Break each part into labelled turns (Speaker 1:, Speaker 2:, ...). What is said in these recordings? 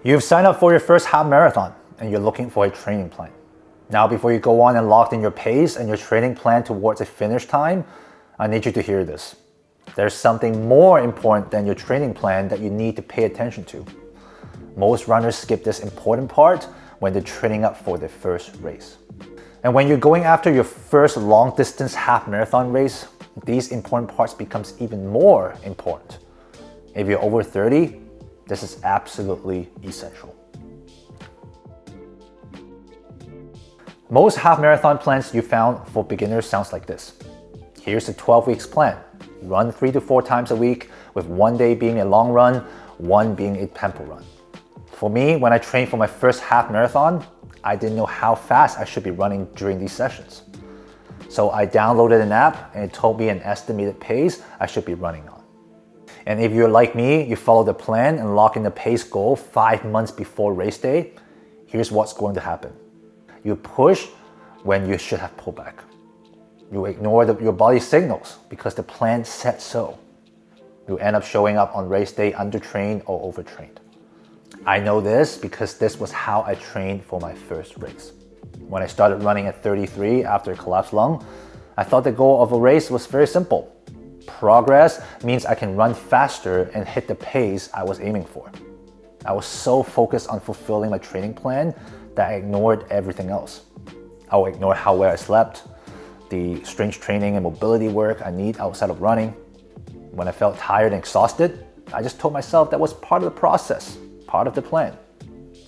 Speaker 1: You've signed up for your first half marathon and you're looking for a training plan. Now, before you go on and lock in your pace and your training plan towards a finish time, I need you to hear this. There's something more important than your training plan that you need to pay attention to. Most runners skip this important part when they're training up for their first race. And when you're going after your first long distance half marathon race, these important parts becomes even more important. If you're over 30, this is absolutely essential. Most half marathon plans you found for beginners sounds like this. Here's the 12 weeks plan. Run 3 to 4 times a week, with one day being a long run, one being a tempo run. For me, when I trained for my first half marathon, I didn't know how fast I should be running during these sessions. So I downloaded an app and it told me an estimated pace I should be running on. And if you're like me, you follow the plan and lock in the pace goal 5 months before race day, here's what's going to happen. You push when you should have pulled back. You ignore your body's signals because the plan said so. You end up showing up on race day undertrained or overtrained. I know this because this was how I trained for my first race. When I started running at 33 after a collapsed lung, I thought the goal of a race was very simple. Progress means I can run faster and hit the pace I was aiming for. I was so focused on fulfilling my training plan that I ignored everything else. I would ignore how well I slept, the strength training and mobility work I need outside of running. When I felt tired and exhausted, I just told myself that was part of the process, part of the plan.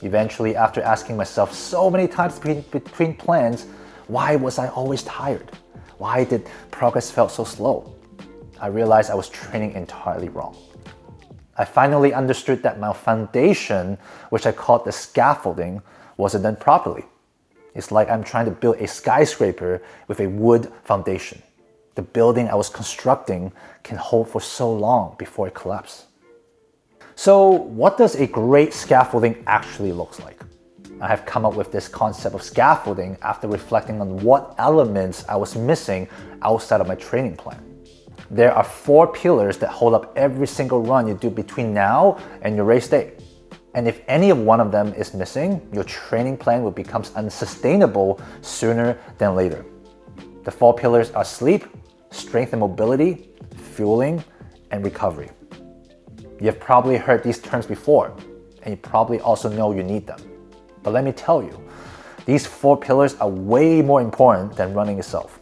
Speaker 1: Eventually, after asking myself so many times between plans, why was I always tired? Why did progress felt so slow? I realized I was training entirely wrong. I finally understood that my foundation, which I called the scaffolding, wasn't done properly. It's like I'm trying to build a skyscraper with a wood foundation. The building I was constructing can hold for so long before it collapses. So what does a great scaffolding actually look like? I have come up with this concept of scaffolding after reflecting on what elements I was missing outside of my training plan. There are 4 pillars that hold up every single run you do between now and your race day. And if any of one of them is missing, your training plan will become unsustainable sooner than later. The 4 pillars are sleep, strength and mobility, fueling, and recovery. You've probably heard these terms before, and you probably also know you need them. But let me tell you, these 4 pillars are way more important than running itself.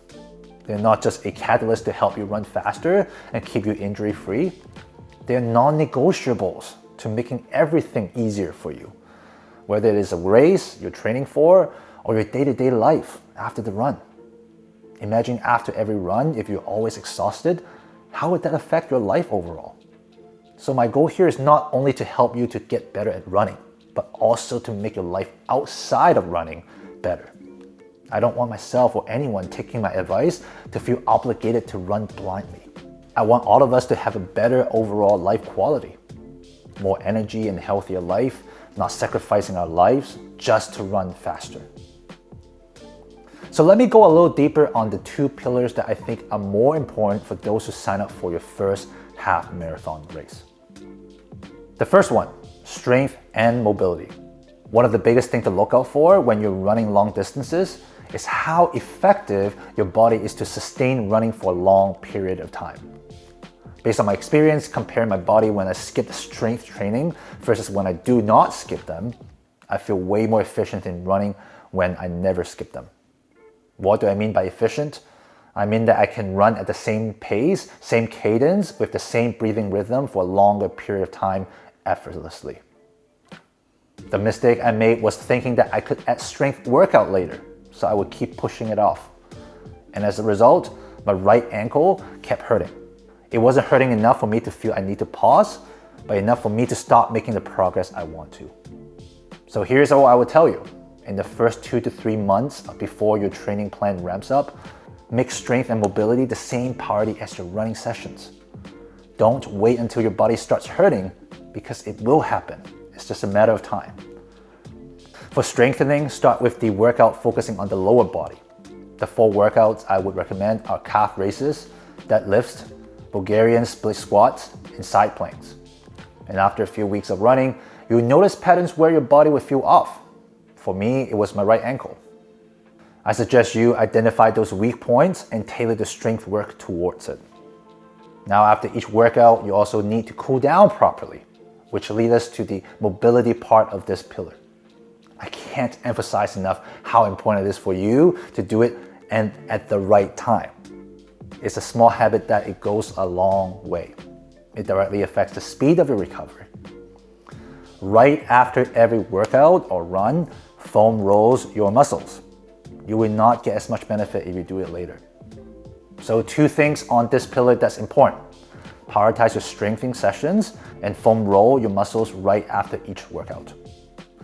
Speaker 1: They're not just a catalyst to help you run faster and keep you injury-free. They're non-negotiables to making everything easier for you, whether it is a race you're training for or your day-to-day life after the run. Imagine after every run, if you're always exhausted, how would that affect your life overall? So my goal here is not only to help you to get better at running, but also to make your life outside of running better. I don't want myself or anyone taking my advice to feel obligated to run blindly. I want all of us to have a better overall life quality. More energy and healthier life, not sacrificing our lives just to run faster. So let me go a little deeper on the 2 pillars that I think are more important for those who sign up for your first half marathon race. The first one, strength and mobility. One of the biggest things to look out for when you're running long distances is how effective your body is to sustain running for a long period of time. Based on my experience comparing my body when I skip strength training versus when I do not skip them, I feel way more efficient in running when I never skip them. What do I mean by efficient? I mean that I can run at the same pace, same cadence, with the same breathing rhythm for a longer period of time effortlessly. The mistake I made was thinking that I could add strength workout later, so I would keep pushing it off. And as a result, my right ankle kept hurting. It wasn't hurting enough for me to feel I need to pause, but enough for me to stop making the progress I want to. So here's what I would tell you. In the first 2 to 3 months before your training plan ramps up, make strength and mobility the same priority as your running sessions. Don't wait until your body starts hurting, because it will happen. It's just a matter of time. For strengthening, start with the workout focusing on the lower body. The 4 workouts I would recommend are calf raises, deadlifts, Bulgarian split squats, and side planks. And after a few weeks of running, you would notice patterns where your body would feel off. For me, it was my right ankle. I suggest you identify those weak points and tailor the strength work towards it. Now, after each workout, you also need to cool down properly, which leads us to the mobility part of this pillar. I can't emphasize enough how important it is for you to do it and at the right time. It's a small habit that it goes a long way. It directly affects the speed of your recovery. Right after every workout or run, foam rolls your muscles. You will not get as much benefit if you do it later. So 2 things on this pillar that's important. Prioritize your strengthening sessions and foam roll your muscles right after each workout.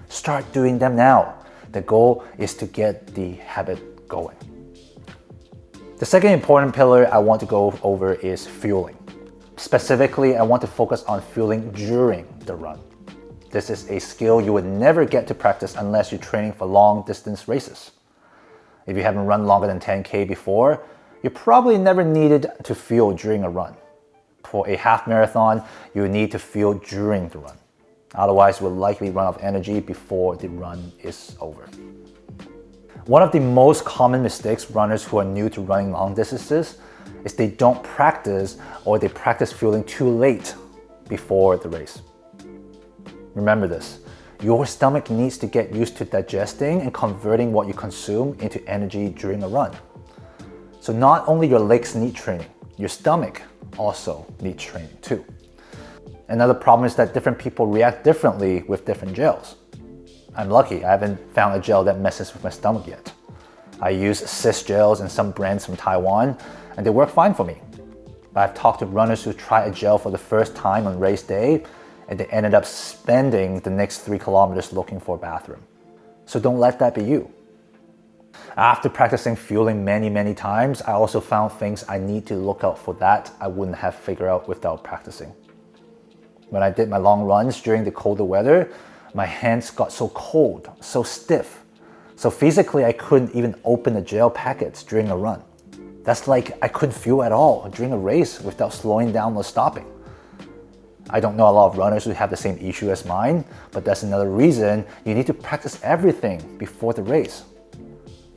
Speaker 1: Start doing them now. The goal is to get the habit going. The second important pillar I want to go over is fueling. Specifically, I want to focus on fueling during the run. This is a skill you would never get to practice unless you're training for long distance races. If you haven't run longer than 10K before, you probably never needed to fuel during a run. For a half marathon, you need to fuel during the run. Otherwise, you will likely run out of energy before the run is over. One of the most common mistakes runners who are new to running long distances is they don't practice or they practice fueling too late before the race. Remember this, your stomach needs to get used to digesting and converting what you consume into energy during a run. So not only your legs need training, your stomach also needs training too. Another problem is that different people react differently with different gels. I'm lucky, I haven't found a gel that messes with my stomach yet. I use Cis gels and some brands from Taiwan, and they work fine for me. But I've talked to runners who try a gel for the first time on race day, and they ended up spending the next 3 kilometers looking for a bathroom. So don't let that be you. After practicing fueling many times, I also found things I need to look out for that I wouldn't have figured out without practicing. When I did my long runs during the colder weather, my hands got so cold, so stiff. So physically, I couldn't even open the gel packets during a run. That's like I couldn't fuel at all during a race without slowing down or stopping. I don't know a lot of runners who have the same issue as mine, but that's another reason you need to practice everything before the race.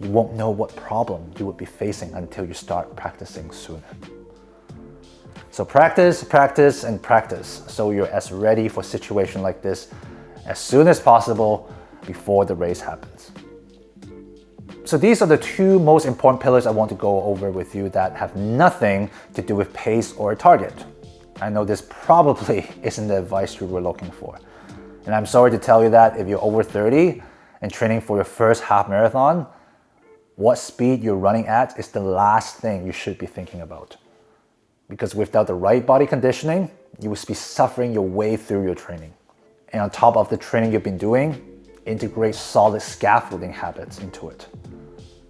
Speaker 1: You won't know what problem you would be facing until you start practicing sooner. So practice, so you're as ready for a situation like this as soon as possible before the race happens. So these are the 2 most important pillars I want to go over with you that have nothing to do with pace or a target. I know this probably isn't the advice you were looking for. And I'm sorry to tell you that if you're over 30 and training for your first half marathon, what speed you're running at is the last thing you should be thinking about. Because without the right body conditioning, you will be suffering your way through your training. And on top of the training you've been doing, integrate solid scaffolding habits into it.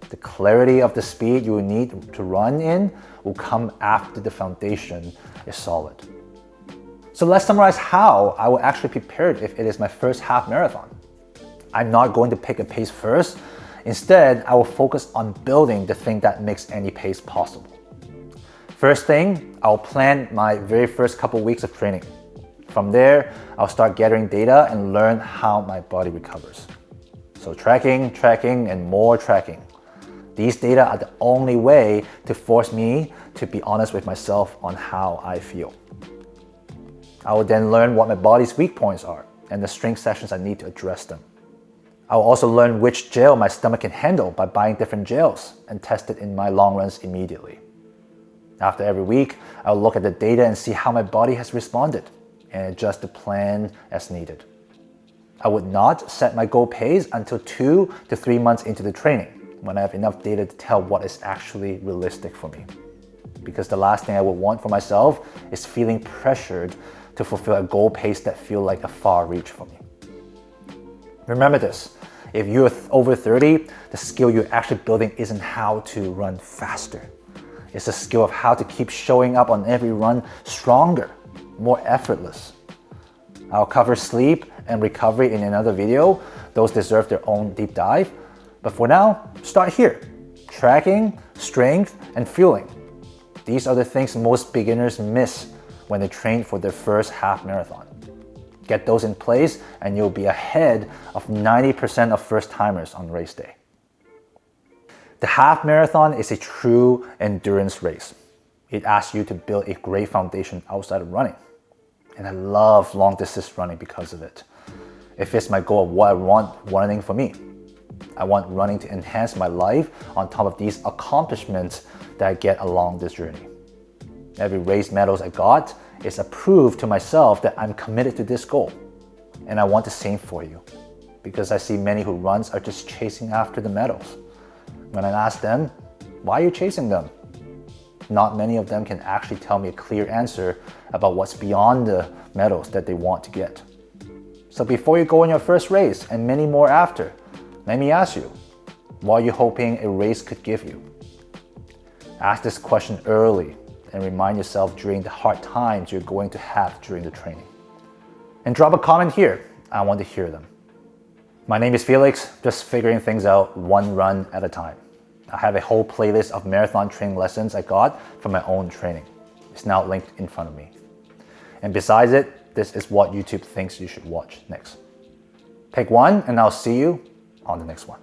Speaker 1: The clarity of the speed you will need to run in will come after the foundation is solid. So let's summarize how I will actually prepare if it is my first half marathon. I'm not going to pick a pace first. Instead, I will focus on building the thing that makes any pace possible. First thing, I'll plan my very first couple weeks of training. From there, I'll start gathering data and learn how my body recovers. So tracking, and more tracking. These data are the only way to force me to be honest with myself on how I feel. I will then learn what my body's weak points are and the strength sessions I need to address them. I will also learn which gel my stomach can handle by buying different gels and test it in my long runs immediately. After every week, I'll look at the data and see how my body has responded and adjust the plan as needed. I would not set my goal pace until 2 to 3 months into the training, when I have enough data to tell what is actually realistic for me. Because the last thing I would want for myself is feeling pressured to fulfill a goal pace that feels like a far reach for me. Remember this, if you're over 30, the skill you're actually building isn't how to run faster. It's the skill of how to keep showing up on every run stronger, more effortless. I'll cover sleep and recovery in another video. Those deserve their own deep dive. But for now, start here. Tracking, strength, and fueling. These are the things most beginners miss when they train for their first half marathon. Get those in place and you'll be ahead of 90% of first-timers on race day. The half marathon is a true endurance race. It asks you to build a great foundation outside of running. And I love long distance running because of it. It fits my goal of what I want running for me. I want running to enhance my life on top of these accomplishments that I get along this journey. Every race medals I got is a proof to myself that I'm committed to this goal. And I want the same for you, because I see many who runs are just chasing after the medals. When I ask them, why are you chasing them? Not many of them can actually tell me a clear answer about what's beyond the medals that they want to get. So before you go on your first race and many more after, let me ask you, what are you hoping a race could give you? Ask this question early and remind yourself during the hard times you're going to have during the training. And drop a comment here. I want to hear them. My name is Felix, just figuring things out one run at a time. I have a whole playlist of marathon training lessons I got from my own training. It's now linked in front of me. And besides it, this is what YouTube thinks you should watch next. Pick one and I'll see you on the next one.